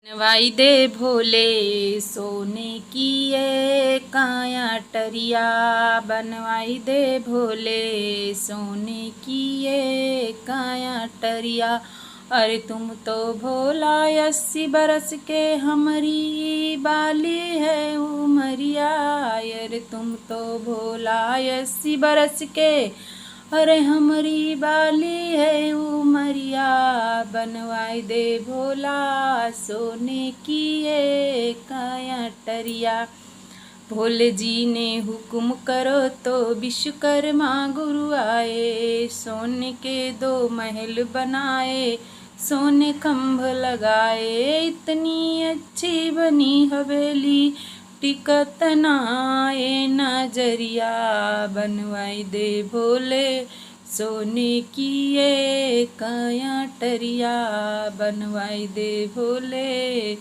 बनवाई दे भोले सोने की ये काया टरिया। बनवाई दे भोले सोने की ये काया टरिया। अरे तुम तो भोला 80 बरस के हमारी बाली है उमरिया। अरे तुम तो भोला 80 बरस के अरे हमारी बाली है उमरिया। बनवाई दे भोला सोने की ये काया टरिया। भोले जी ने हुक्म करो तो विश्वकर्मा गुरु आए। सोने के 2 महल बनाए, सोने खंभ लगाए। इतनी अच्छी बनी हवेली टिकत ना ये नजरिया। बनवाई दे भोले सोने की ये काया टरिया। बनवाई दे भोले।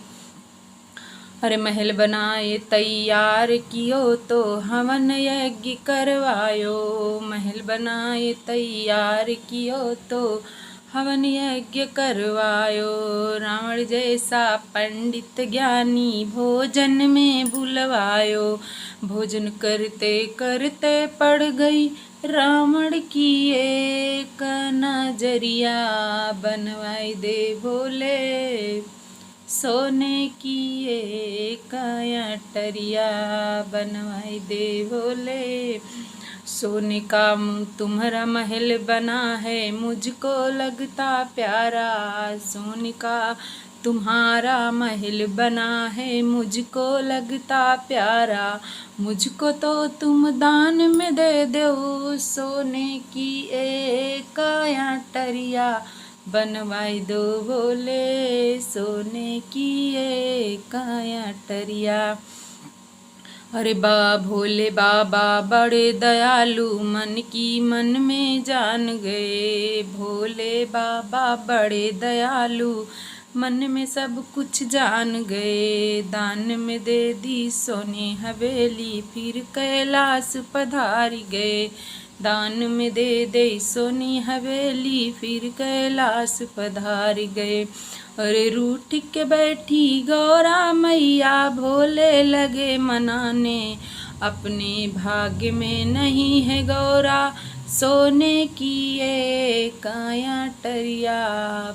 अरे महल बनाए तैयार कियो तो हवन यज्ञ करवायो। महल बनाए तैयार कियो तो हवन यज्ञ करवायो। रावण जैसा पंडित ज्ञानी भोजन में बुलवायो। भोजन करते करते पड़ गई रावण की एक नजरिया। बनवाई दे भोले सोने की ये काया टरिया। बनवाई दे भोले। सोने का तुम्हारा महल बना है मुझको लगता प्यारा। सोने का तुम्हारा महल बना है मुझको लगता प्यारा। मुझको तो तुम दान में दे दो सोने की एक काया टरिया। बनवाई दो भोले सोने की ये काया टरिया। अरे भोले बाबा बड़े दयालु मन की मन में जान गए। भोले बाबा बड़े दयालु मन में सब कुछ जान गए। दान में दे दी सोने हवेली फिर कैलाश पधार गए। दान में दे दे सोनी हवेली फिर कैलाश पधार गए। अरे रूठ के बैठी गौरा मैया भोले लगे मनाने। अपने भाग्य में नहीं है गौरा सोने की ये काया टरिया।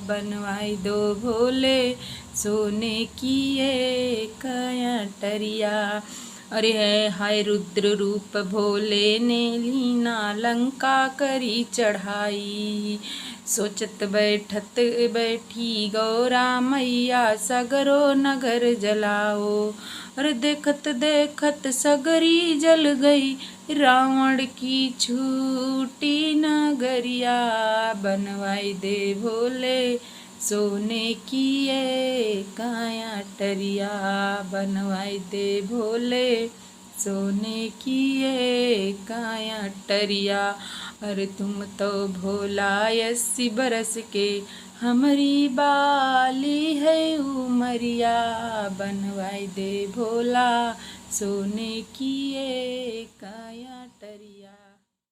बनवाई दो भोले सोने की ये काया टरिया। अरे है हाय रुद्र रूप भोले ने लीना लंका करी चढ़ाई। सोचत बैठत बैठी गौरा मैया सगरो नगर जलाओ। अरे देखत देखत सगरी जल गई रावण की छूटी नगरिया। बनवाई दे भोले सोने की ये काया टरिया। बनवाई दे भोले सोने की ये काया टरिया। अरे तुम तो भोला 80 बरस के हमारी बाली है उमरिया। बनवाई दे भोला सोने की ये काया टरिया।